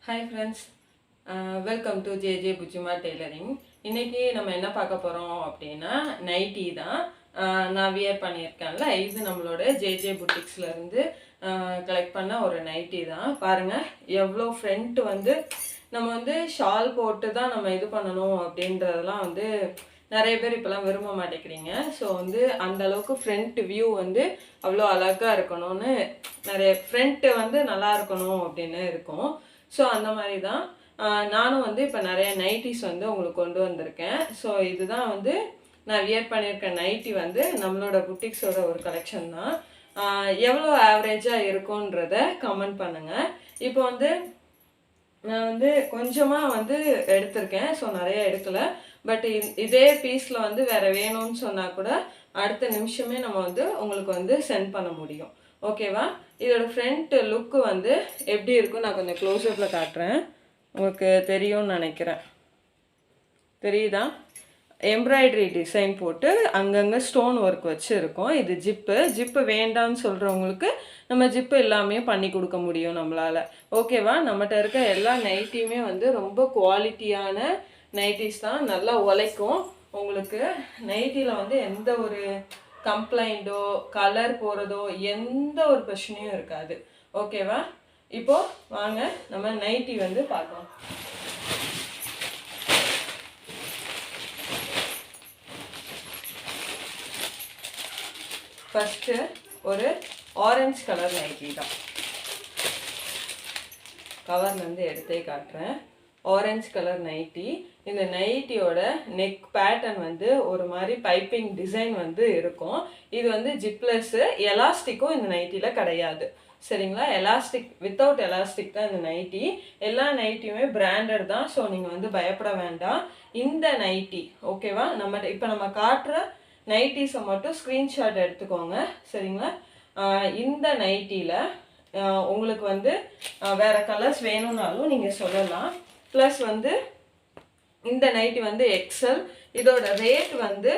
Hi friends, welcome to JJ Bujima Tailoring. இன்னைக்கு நம்ம என்ன பார்க்க போறோம் அப்படின்னா நைட்டி தான். நான் வியர் பண்ணியிருக்கேன்ல, இது நம்மளோட JJ Boutiquesல இருந்து கலெக்ட் பண்ண ஒரு நைட்டி தான். பாருங்க எவ்வளோ ஃப்ரண்ட் வந்து நம்ம வந்து ஷால் போட்டு தான் நம்ம இது பண்ணணும் அப்படின்றதெல்லாம் வந்து நிறைய பேர் இப்போலாம் விரும்ப மாட்டேங்கிறீங்க. ஸோ வந்து அந்த அளவுக்கு ஃப்ரண்ட் வியூ வந்து அவ்வளோ அழகாக இருக்கணும்னு நிறைய ஃப்ரண்ட்டு வந்து நல்லா இருக்கணும் அப்படின்னு இருக்கும். ஸோ அந்த மாதிரி தான் நானும் வந்து இப்போ நிறைய நைட்டிஸ் வந்து உங்களுக்கு கொண்டு வந்திருக்கேன். ஸோ இதுதான் வந்து நான் வியர் பண்ணியிருக்க நைட்டி வந்து நம்மளோட புட்டிக்ஸோட ஒரு கலெக்ஷன் தான். எவ்வளோ ஆவரேஜாக இருக்குன்றத கமெண்ட் பண்ணுங்கள். இப்போ வந்து நான் வந்து கொஞ்சமாக வந்து எடுத்திருக்கேன், ஸோ நிறைய எடுக்கலை. பட் இதே பீஸில் வந்து வேறு வேணும்னு சொன்னால் கூட அடுத்த நிமிஷமே நம்ம வந்து உங்களுக்கு வந்து சென்ட் பண்ண முடியும். ஓகேவா? இதோட ஃப்ரண்ட் லுக்கு வந்து எப்படி இருக்கும் நான் கொஞ்சம் க்ளோஸ்அப்பில் காட்டுறேன். உங்களுக்கு தெரியும்னு நினைக்கிறேன். தெரியுதா? எம்ப்ராய்டரி டிசைன் போட்டு அங்கங்கே ஸ்டோன் ஒர்க் வச்சு இருக்கும். இது ஜிப்பு வேண்டான்னு சொல்கிறவங்களுக்கு நம்ம ஜிப்பு எல்லாமே பண்ணி கொடுக்க முடியும் நம்மளால். ஓகேவா? நம்மகிட்ட இருக்க எல்லா நைட்டியுமே வந்து ரொம்ப குவாலிட்டியான நைட்டிஸ் தான், நல்லா உழைக்கும். உங்களுக்கு நைட்டியில் வந்து எந்த ஒரு கம்ப்ளைண்ட்டோ கலர் போகிறதோ எந்த ஒரு பிரச்சனையும் இருக்காது. ஓகேவா? இப்போது வாங்க நம்ம நைட்டி வந்து பார்க்கலாம். ஃபஸ்ட்டு ஒரு ஆரஞ்சு கலர் நைட்டி தான். கவர்லேருந்து எடுத்தே காட்டுறேன். Orange colour nightie. இந்த நைட்டியோட நெக் பேட்டர்ன் வந்து ஒரு மாதிரி பைப்பிங் டிசைன் வந்து இருக்கும். இது வந்து ஜிப்லெஸ்ஸு, எலாஸ்டிக்கும் இந்த நைட்டியில் கிடையாது. சரிங்களா? எலாஸ்டிக் வித்தவுட் எலாஸ்டிக் தான் இந்த நைட்டி. எல்லா நைட்டியுமே பிராண்டட் தான். ஸோ நீங்கள் வந்து பயப்பட வேண்டாம். இந்த நைட்டி ஓகேவா? இப்போ நம்ம காட்டுற நைட்டிஸை மட்டும் ஸ்க்ரீன்ஷாட் எடுத்துக்கோங்க. சரிங்களா? இந்த நைட்டியில் உங்களுக்கு வந்து வேறு கலர்ஸ் வேணும்னாலும் நீங்கள் சொல்லலாம். ப்ளஸ் வந்து இந்த நைட்டி வந்து எக்ஸல். இதோட ரேட் வந்து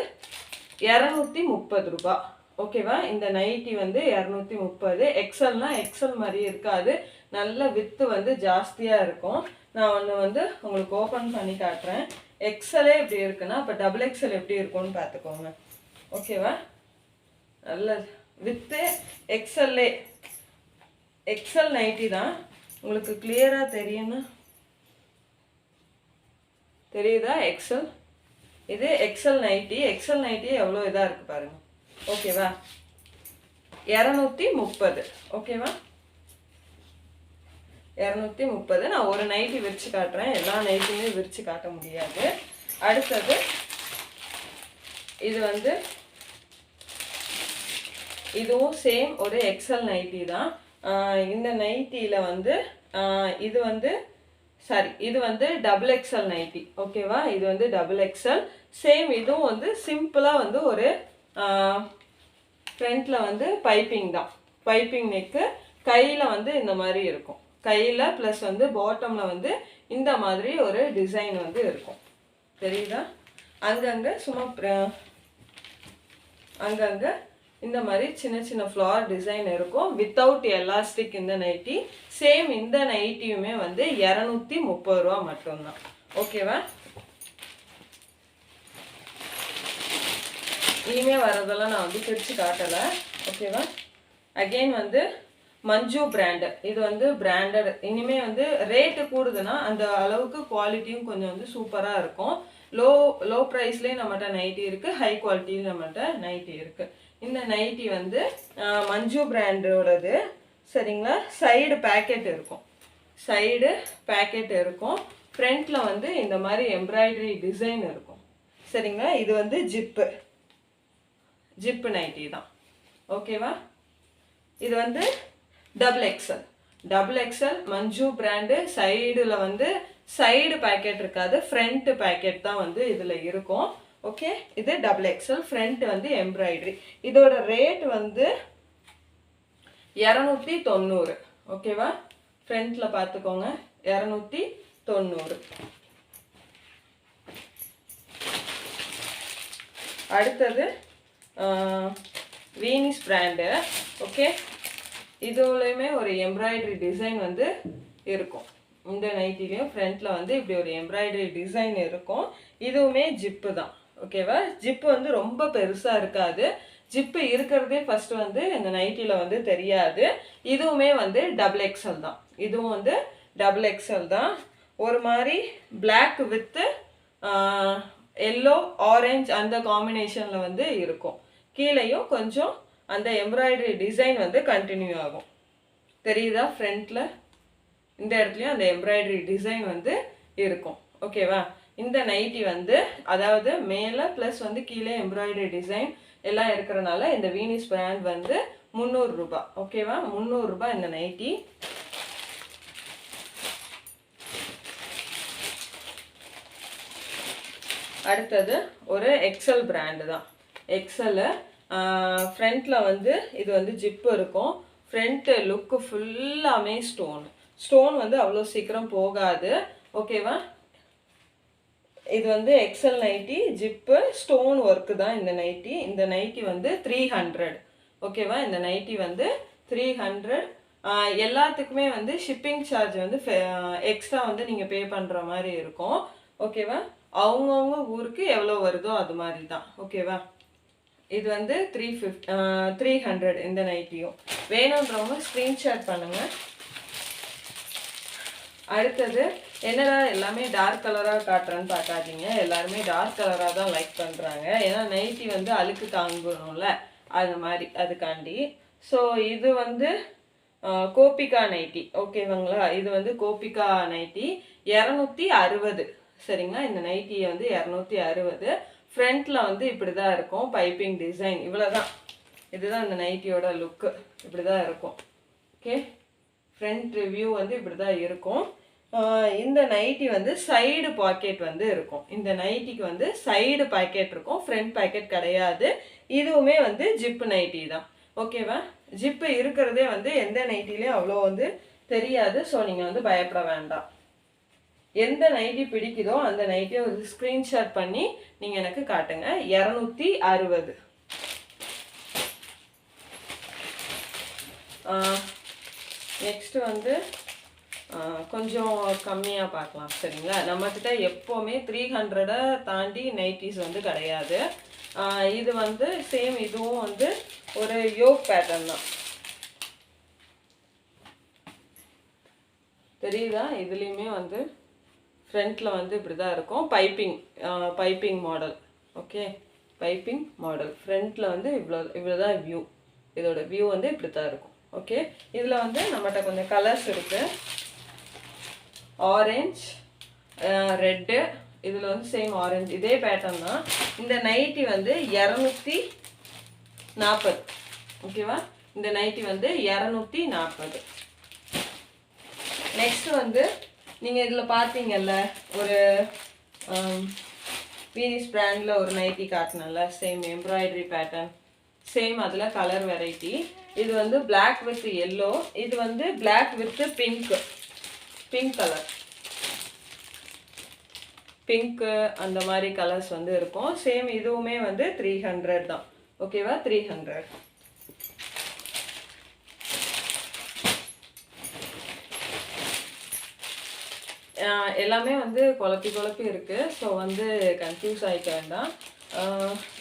230 ரூபா. ஓகேவா? இந்த நைட்டி வந்து 230. எக்ஸல்னா எக்ஸல் மாதிரி இருக்காது, நல்ல வித்து வந்து ஜாஸ்தியாக இருக்கும். நான் ஒன்று வந்து உங்களுக்கு ஓப்பன் பண்ணி காட்டுறேன். எக்ஸலே இப்படி இருக்குன்னா அப்போ டபுள் எக்ஸல் எப்படி இருக்கும்னு பார்த்துக்கோங்க. ஓகேவா? நல்ல வித்து எக்ஸல்லே. எக்ஸல் நைட்டி தான். உங்களுக்கு கிளியராக தெரியும்னா தெரியுதா? எக்ஸல். இது எக்ஸல் நைட்டி. எக்ஸல் நைட்டி எவ்வளோ இதாக இருக்குது பாருங்கள். ஓகேவா? 230. ஓகேவா? 230. நான் ஒரு நைட்டி விரித்து காட்டுறேன், எல்லா நைட்டியுமே விரித்து காட்ட முடியாது. அடுத்தது இது வந்து இதுவும் சேம் ஒரு எக்ஸல் நைட்டி தான். இந்த நைட்டியில் வந்து இது வந்து டபுள் எக்ஸல் நைட்டி. ஓகேவா? இது வந்து டபுள் எக்ஸல். சேம் இதுவும் வந்து சிம்பிளாக வந்து ஒரு ஃப்ரண்ட்டில் வந்து பைப்பிங் தான், பைப்பிங் நெக்கு. கையில் வந்து இந்த மாதிரி இருக்கும், கையில் ப்ளஸ் வந்து பாட்டமில் வந்து இந்த மாதிரி ஒரு டிசைன் வந்து இருக்கும். தெரியுதா? அங்கங்கே சும்மா அங்கங்கே இந்த மாதிரி சின்ன சின்ன ஃப்ளார் டிசைன் இருக்கும். வித்தவுட் எலாஸ்டிக் இந்த நைட்டி. சேம் இந்த நைட்டியுமே வந்து 230 ரூபா மட்டும்தான். ஓகேவா? இனிமேல் வரதெல்லாம் நான் வந்து பிரித்து காட்டலை. ஓகேவா? அகெயின் வந்து மஞ்சு பிராண்டு. இது வந்து பிராண்டட். இனிமேல் வந்து ரேட்டு கூடுதுன்னா அந்த அளவுக்கு குவாலிட்டியும் கொஞ்சம் வந்து சூப்பராக இருக்கும். லோ ப்ரைஸ்லேயும் நம்மகிட்ட நைட்டி இருக்குது, ஹை குவாலிட்டியும் நம்மகிட்ட நைட்டி இருக்குது. இந்த நைட்டி வந்து மஞ்சு பிராண்டோடது. சரிங்களா? சைடு பேக்கெட் இருக்கும், சைடு பேக்கெட் இருக்கும். ஃப்ரண்ட்டில் வந்து இந்த மாதிரி எம்ப்ராய்டரி டிசைன் இருக்கும். சரிங்களா? இது வந்து ஜிப்பு நைட்டி தான். ஓகேவா? இது வந்து டபுள் எக்ஸல் மஞ்சு பிராண்டு. சைடில் வந்து சைடு பேக்கெட் இருக்காது, ஃப்ரண்ட் பேக்கெட் தான் வந்து இதில் இருக்கும். ஓகே? இது டபுள் எக்ஸல். ஃப்ரண்ட் வந்து எம்ப்ராய்டரி. இதோட ரேட் வந்து 290. ஓகேவா? ஃப்ரண்ட்டில் பார்த்துக்கோங்க, 290. அடுத்தது வீனிஸ் பிராண்டு. ஓகே? இதுலேயுமே ஒரு எம்ப்ராய்டரி டிசைன் வந்து இருக்கும். இந்த நைட்டிலையும் ஃப்ரண்ட்டில் வந்து இப்படி ஒரு எம்ப்ராய்டரி டிசைன் இருக்கும். இதுவுமே ஜிப்பு தான். ஓகேவா? ஜிப்பு வந்து ரொம்ப பெருசாக இருக்காது. ஜிப்பு இருக்கிறதே ஃபஸ்ட்டு வந்து இந்த நைட்டியில் வந்து தெரியாது. இதுவுமே வந்து டபுள் எக்ஸல் தான். இதுவும் வந்து டபுள் எக்ஸல் தான். ஒரு மாதிரி பிளாக் வித்து எல்லோ ஆரஞ்ச் அந்த காம்பினேஷனில் வந்து இருக்கும். கீழேயும் கொஞ்சம் அந்த எம்ப்ராய்டரி டிசைன் வந்து கண்டினியூ ஆகும். தெரியுதா? ஃப்ரண்ட்டில் இந்த இடத்துலையும் அந்த எம்ப்ராய்டரி டிசைன் வந்து இருக்கும். ஓகேவா? இந்த நைட்டி வந்து அதாவது மேலே ப்ளஸ் வந்து கீழே எம்ப்ராய்டரி டிசைன் எல்லாம் இருக்கிறனால இந்த வீனிஸ் பிராண்ட் வந்து 300 ரூபாய். ஓகேவா? 300 ரூபாய் இந்த நைட்டி. அடுத்தது ஒரு எக்ஸல் பிராண்டு தான். எக்ஸலு ஃப்ரண்ட்டில் வந்து இது வந்து ஜிப்பு இருக்கும். ஃப்ரண்ட்டு லுக்கு ஃபுல்லாமே ஸ்டோன் வந்து அவ்வளோ சீக்கிரம் போகாது. ஓகேவா? இது வந்து excel nighty, zip, stone work தான் இந்த நைட்டி. இந்த நைட்டி வந்து 300. ஓகேவா? இந்த நைட்டி வந்து 300. எல்லாத்துக்குமே வந்து ஷிப்பிங் சார்ஜ் வந்து எக்ஸ்ட்ரா வந்து நீங்கள் பே பண்ணுற மாதிரி இருக்கும். ஓகேவா? அவங்கவுங்க ஊருக்கு எவ்வளோ வருதோ அது மாதிரி தான். ஓகேவா? இது வந்து 300 இந்த நைட்டியும். வேணுன்றவங்க ஸ்க்ரீன்ஷாட் பண்ணுங்கள். அடுத்தது என்னடா எல்லாமே டார்க் கலராக காட்டுறேன்னு பார்க்காதீங்க. எல்லாருமே டார்க் கலராக தான் லைக் பண்ணுறாங்க. ஏன்னா நைட்டி வந்து அழுக்கு தாங்கணும்ல, அது மாதிரி அதுக்காண்டி. ஸோ இது வந்து கோபிகா நைட்டி. ஓகேவாங்களா? இது வந்து கோபிகா நைட்டி 260. சரிங்களா? இந்த நைட்டியை வந்து 260. ஃப்ரண்ட்டில் வந்து இப்படி தான் இருக்கும் பைப்பிங் டிசைன். இவ்வளோ தான். இதுதான் இந்த நைட்டியோட லுக்கு. இப்படி தான் இருக்கும். ஓகே, ஃப்ரண்ட் வியூ வந்து இப்படி தான் இருக்கும். இந்த நைட்டி வந்து சைடு பாக்கெட் வந்து இருக்கும். இந்த நைட்டிக்கு வந்து சைடு பாக்கெட் இருக்கும், ஃப்ரண்ட் பாக்கெட் கிடையாது. இதுவுமே வந்து ஜிப்பு நைட்டி தான். ஓகேவா? ஜிப்பு இருக்கிறதே வந்து எந்த நைட்டிலையும் அவ்வளோ வந்து தெரியாது. ஸோ நீங்கள் வந்து பயப்பட வேண்டாம். எந்த நைட்டி பிடிக்குதோ அந்த நைட்டியை ஒரு ஸ்க்ரீன்ஷாட் பண்ணி நீங்கள் எனக்கு காட்டுங்க. 260. நெக்ஸ்ட் வந்து கொஞ்சம் கம்மியாக பார்க்கலாம். சரிங்களா? நம்மக்கிட்ட எப்போவுமே 300 தாண்டி நைட்டிஸ் வந்து கிடையாது. இது வந்து சேம், இதுவும் வந்து ஒரு யோக் பேட்டர்ன் தான். தெரியுதா? இதுலேயுமே வந்து ஃப்ரண்ட்டில் வந்து இப்படி தான் இருக்கும். Piping model. Okay, piping model. ஃப்ரண்ட்டில் வந்து இவ்வளோ தான் வியூ. இதோட வியூ வந்து இப்படி தான் இருக்கும். ஓகே, இதில் வந்து நம்மகிட்ட கொஞ்சம் கலர்ஸ் இருக்குது. Orange, red. இதில் வந்து சேம் ஆரஞ்சு, இதே பேட்டர்ன் தான். இந்த நைட்டி வந்து 240. ஓகேவா? இந்த நைட்டி வந்து 240. நெக்ஸ்ட் வந்து நீங்கள் இதில் பார்த்தீங்கல்ல, ஒரு வீனிஸ் பிராண்டில் ஒரு நைட்டி காட்டினல, சேம் எம்ப்ராய்டரி பேட்டர்ன், சேம் அதில் கலர் வெரைட்டி. இது வந்து பிளாக் வித் எல்லோ, இது வந்து black with pink colour, pink அந்த மாதிரி கலர்ஸ் வந்து இருக்கும். சேம் இதுவுமே வந்து 300 தான். ஓகேவா? 300. எல்லாமே வந்து குழப்பி இருக்குது. ஸோ வந்து கன்ஃபியூஸ் ஆகிக்க வேண்டாம்.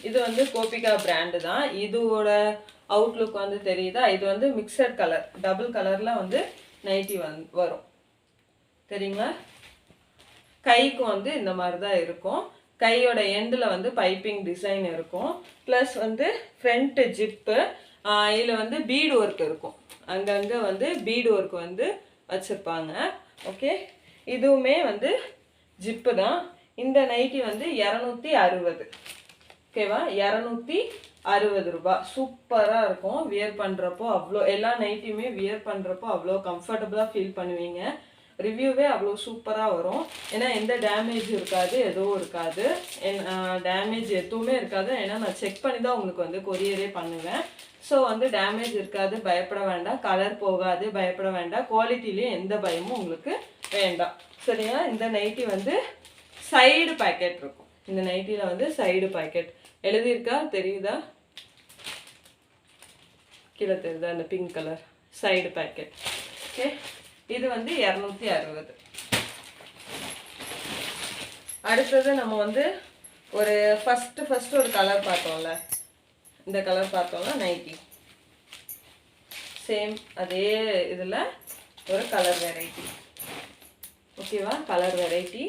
இது வந்து கோபிகா பிராண்டு தான். இதோட அவுட்லுக் வந்து தெரியுதா? இது வந்து மிக்சட் கலர், டபுள் கலரில் வந்து நைட்டி வரும். சரிங்களா? கைக்கு வந்து இந்த மாதிரி தான் இருக்கும். கையோட எண்டில் வந்து பைப்பிங் டிசைன் இருக்கும். ப்ளஸ் வந்து ஃப்ரண்ட்டு ஜிப்பு. இதில் வந்து பீடு ஒர்க் இருக்கும். அங்கங்கே வந்து பீடு ஒர்க் வந்து வச்சுருப்பாங்க. ஓகே, இதுவுமே வந்து ஜிப்பு தான். இந்த நைட்டி வந்து 260. ஓகேவா? 260 ரூபாய். சூப்பராக இருக்கும். வியர் பண்ணுறப்போ அவ்வளோ, எல்லா நைட்டியுமே வியர் பண்ணுறப்போ அவ்வளோ கம்ஃபர்டபுளாக ஃபீல் பண்ணுவீங்க. ரிவ்யூவே அவ்வளோ சூப்பராக வரும். ஏன்னா எந்த டேமேஜ் இருக்காது, எதுவும் இருக்காது. டேமேஜ் எதுவுமே இருக்காது. ஏன்னா நான் செக் பண்ணி தான் உங்களுக்கு வந்து கொரியரே பண்ணுவேன். ஸோ வந்து டேமேஜ் இருக்காது, பயப்பட வேண்டாம். கலர் போகாது, பயப்பட வேண்டாம். குவாலிட்டிலையும் எந்த பயமும் உங்களுக்கு வேண்டாம். சரியா? இந்த நைட்டி வந்து சைடு பாக்கெட் இருக்கும். இந்த நைட்டியில் வந்து சைடு பாக்கெட் எழுதியிருக்கா? தெரியுதா? கீழே தெரியுதா? அந்த pink colour side packet. Okay, இது வந்து 260. அடுத்தது நம்ம வந்து ஒரு ஃபஸ்ட்டு ஒரு கலர் பார்த்தோம்ல, இந்த கலர் பார்த்தோம்ல நைட்டி. சேம் அதே இதில் ஒரு கலர் வெரைட்டி. ஓகேவா? Colour variety.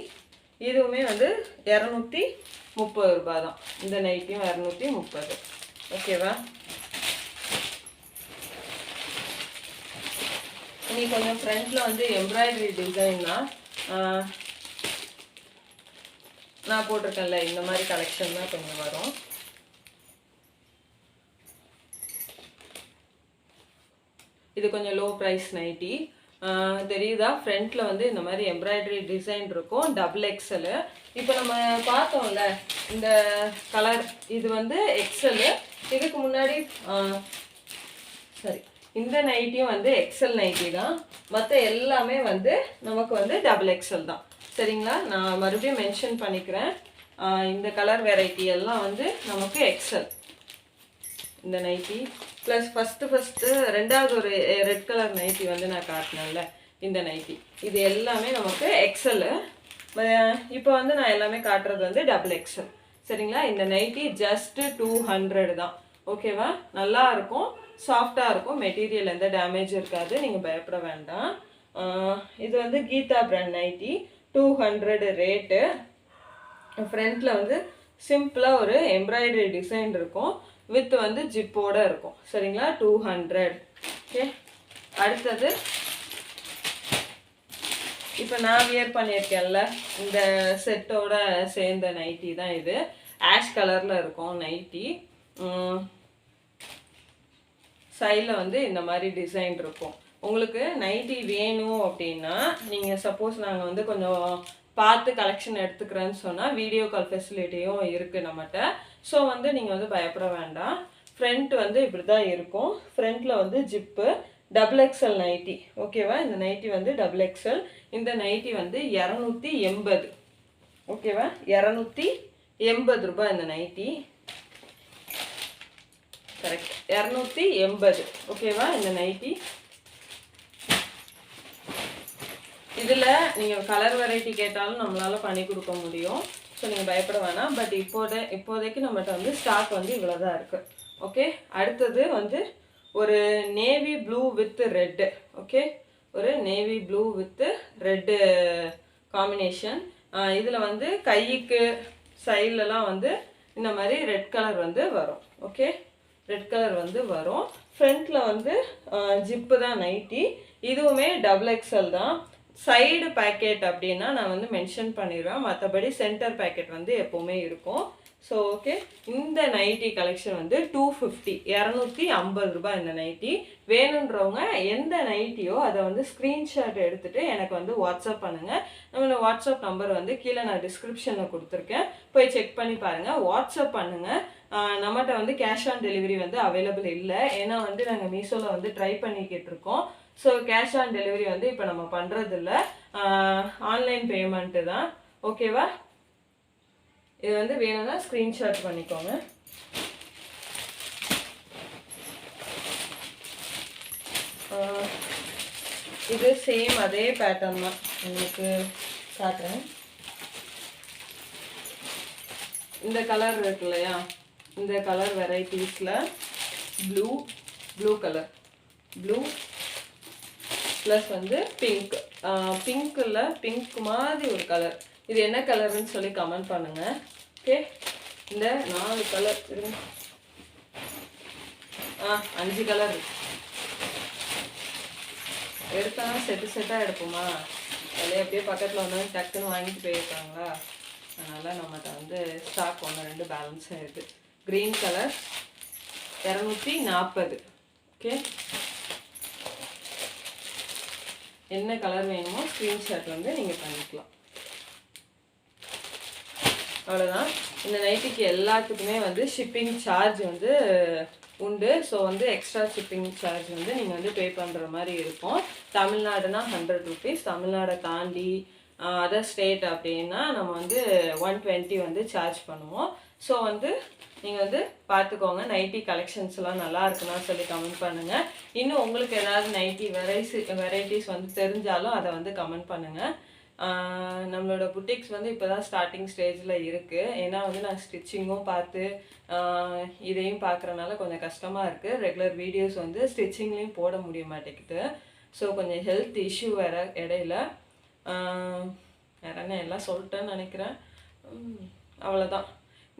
இதுவுமே வந்து 230 ரூபா தான். இந்த நைட்டியும் 230. ஓகேவா? இனி கொஞ்சம் ஃப்ரண்ட்டில் வந்து எம்ப்ராய்டரி டிசைன் தான் நான் போட்டிருக்கேன்ல, இந்த மாதிரி கலெக்ஷன் தான் கொஞ்சம் வரும். இது கொஞ்சம் லோ ப்ரைஸ் நைட்டி. தெரியுதா? ஃப்ரண்ட்டில் வந்து இந்த மாதிரி எம்ப்ராய்டரி டிசைன் இருக்கும், டபுள் எக்ஸல். இப்போ நம்ம பார்த்தோம்ல இந்த கலர், இது வந்து எக்ஸல். இதுக்கு முன்னாடி சரி, இந்த நைட்டியும் வந்து எக்ஸல் நைட்டி தான். மற்ற எல்லாமே வந்து நமக்கு வந்து டபுள் எக்ஸல் தான். சரிங்களா? நான் மறுபடியும் மென்ஷன் பண்ணிக்கிறேன். இந்த கலர் வெரைட்டி எல்லாம் வந்து நமக்கு எக்ஸல். இந்த நைட்டி ப்ளஸ் ஃபஸ்ட்டு ரெண்டாவது ஒரு ரெட் கலர் நைட்டி வந்து நான் காட்டினேன்ல, இந்த நைட்டி, இது எல்லாமே நமக்கு எக்ஸல். இப்போ வந்து நான் எல்லாமே காட்டுறது வந்து டபுள் எக்ஸல். சரிங்களா? இந்த நைட்டி ஜஸ்ட் 200 தான். ஓகேவா? நல்லா இருக்கும், சாஃப்டாக இருக்கும், மெட்டீரியல் எந்த டேமேஜ் இருக்காது, நீங்கள் பயப்பட வேண்டாம். இது வந்து கீதா பிராண்ட் நைட்டி, 200 ரேட்டு. ஃப்ரண்ட்டில் வந்து சிம்பிளாக ஒரு எம்ப்ராய்டரி டிசைன் இருக்கும், வித் வந்து ஜிப்போட இருக்கும். சரிங்களா? 200. ஓகே. அடுத்தது இப்போ நான் வியர் பண்ணியிருக்கேன்ல, இந்த செட்டோட சேர்ந்த நைட்டி தான் இது. ஆஷ் கலரில் இருக்கும் நைட்டி. சைடில் வந்து இந்த மாதிரி டிசைன் இருக்கும். உங்களுக்கு நைட்டி வேணும் அப்படின்னா நீங்கள் சப்போஸ் நாங்கள் வந்து கொஞ்சம் பார்த்து கலெக்ஷன் எடுத்துக்கிறேன்னு சொன்னால் வீடியோ கால் ஃபெசிலிட்டியும் இருக்குது நம்மகிட்ட. ஸோ வந்து நீங்கள் வந்து பயப்பட வேண்டாம். ஃப்ரண்ட் வந்து இப்படி தான் இருக்கும். ஃப்ரண்ட்டில் வந்து ஜிப்பு, டபுள் எக்ஸல் நைட்டி. ஓகேவா? இந்த நைட்டி வந்து டபுள் எக்ஸல். இந்த நைட்டி வந்து 280. ஓகேவா? 280 ரூபாய் இந்த நைட்டி. கரெக்ட், 280. ஓகேவா? இந்த நைட்டி. இதில் நீங்கள் கலர் வெரைட்டி கேட்டாலும் நம்மளால் பண்ணி கொடுக்க முடியும். ஸோ நீங்கள் பயப்பட வேணாம். பட் இப்போதைக்கு நம்மகிட்ட வந்து ஸ்டாக் வந்து இவ்வளோ தான் இருக்குது. ஓகே. அடுத்தது வந்து ஒரு navy blue with red. Okay, ஒரு navy blue with red combination. இதில் வந்து கைக்கு சைட்லலாம் வந்து இந்த மாதிரி ரெட் கலர் வந்து வரும். ஓகே, ரெட் கலர் வந்து வரும். ஃப்ரண்ட்டில் வந்து ஜிப்பு தான் நைட்டி. இதுவுமே டபுள் எக்ஸல் தான். சைடு பேக்கெட் அப்படின்னா நான் வந்து மென்ஷன் பண்ணிடுவேன், மற்றபடி சென்டர் பேக்கெட் வந்து எப்போவுமே இருக்கும். ஸோ ஓகே, இந்த நைட்டி கலெக்ஷன் வந்து 250, 250 ரூபாய் இந்த நைட்டி. வேணுன்றவங்க எந்த நைட்டியோ அதை வந்து ஸ்க்ரீன்ஷாட் எடுத்துகிட்டு எனக்கு வந்து வாட்ஸ்அப் பண்ணுங்கள். நம்மளோட வாட்ஸ்அப் நம்பர் வந்து கீழே நான் டிஸ்கிரிப்ஷனில் கொடுத்துருக்கேன், போய் செக் பண்ணி பாருங்கள், வாட்ஸ்அப் பண்ணுங்கள். நம்மகிட்ட வந்து கேஷ் ஆன் டெலிவரி வந்து அவைலபிள் இல்லை. ஏன்னா வந்து நாங்கள் மீஷோவில் வந்து ட்ரை பண்ணிக்கிட்டு இருக்கோம். ஸோ கேஷ் ஆன் டெலிவரி வந்து இப்போ நம்ம பண்ணுறதில்ல, ஆன்லைன் பேமெண்ட்டு தான். ஓகேவா? இது வந்து வேணும்னா ஸ்க்ரீன்ஷாட் பண்ணிக்கோங்க. இது சேம் அதே பேட்டர்ன் தான் உங்களுக்கு காட்டுறேன். இந்த கலர் இருக்கு இல்லையா, இந்த கலர் வெரைட்டிஸில் ப்ளூ கலர், ப்ளூ ப்ளஸ் வந்து பிங்க், பிங்க்கில் பிங்க் மாதிரி ஒரு கலர். இது என்ன கலர்னு சொல்லி கமெண்ட் பண்ணுங்கள். ஓகே, இந்த 4 கலர் இருங்க, 5 கலர் எடுத்தா செட்டாக எடுப்போமா, அதில் அப்படியே பக்கத்தில் வந்து டக்குன்னு வாங்கிட்டு போயிருக்காங்களா, அதனால் நம்மகிட்ட வந்து ஸ்டாக் 1-2 பேலன்ஸ் ஆகிடுது. Green colour 240. ஓகே, என்ன கலர் வேணுமோ ஸ்க்ரீன்ஷாட் வந்து நீங்கள் பண்ணிக்கலாம். அவ்வளோதான். இந்த நைட்டிக்கு எல்லாத்துக்குமே வந்து ஷிப்பிங் சார்ஜ் வந்து உண்டு. ஸோ வந்து எக்ஸ்ட்ரா ஷிப்பிங் சார்ஜ் வந்து நீங்கள் வந்து பே பண்ணுற மாதிரி இருக்கும். தமிழ்நாடுனா 100 ருபீஸ், தமிழ்நாடை தாண்டி அதர் ஸ்டேட் அப்படின்னா நம்ம வந்து 120 வந்து சார்ஜ் பண்ணுவோம். ஸோ வந்து நீங்கள் வந்து பார்த்துக்கோங்க. நைட்டி கலெக்ஷன்ஸ்லாம் நல்லா இருக்குன்னா சொல்லி கமெண்ட் பண்ணுங்கள். இன்னும் உங்களுக்கு ஏதாவது நைட்டி வெரைட்டிஸ் வந்து தெரிஞ்சாலும் அதை வந்து கமெண்ட் பண்ணுங்கள். நம்மளோட புட்டிக்ஸ் வந்து இப்போ தான் ஸ்டார்டிங் ஸ்டேஜில் இருக்குது. ஏன்னா வந்து நான் ஸ்டிச்சிங்கும் பார்த்து இதையும் பார்க்குறனால கொஞ்சம் கஷ்டமாக இருக்குது. ரெகுலர் வீடியோஸ் வந்து ஸ்டிச்சிங்லேயும் போட முடிய மாட்டேங்குது. ஸோ கொஞ்சம் ஹெல்த் இஷ்யூ வேறு இடையில. வேற என்ன எல்லாம் சொல்லிட்டேன்னு நினைக்கிறேன். அவ்வளோதான்.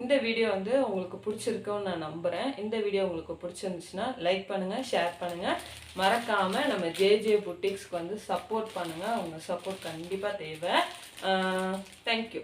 இந்த வீடியோ வந்து உங்களுக்கு பிடிச்சிருக்குன்னு நான் நம்புகிறேன். இந்த வீடியோ உங்களுக்கு பிடிச்சிருந்துச்சுன்னா லைக் பண்ணுங்கள், ஷேர் பண்ணுங்கள். மறக்காமல் நம்ம ஜேஜே புட்டிக்ஸ்க்கு வந்து சப்போர்ட் பண்ணுங்கள். அவங்க சப்போர்ட் கண்டிப்பாக தேவை. தேங்க்யூ.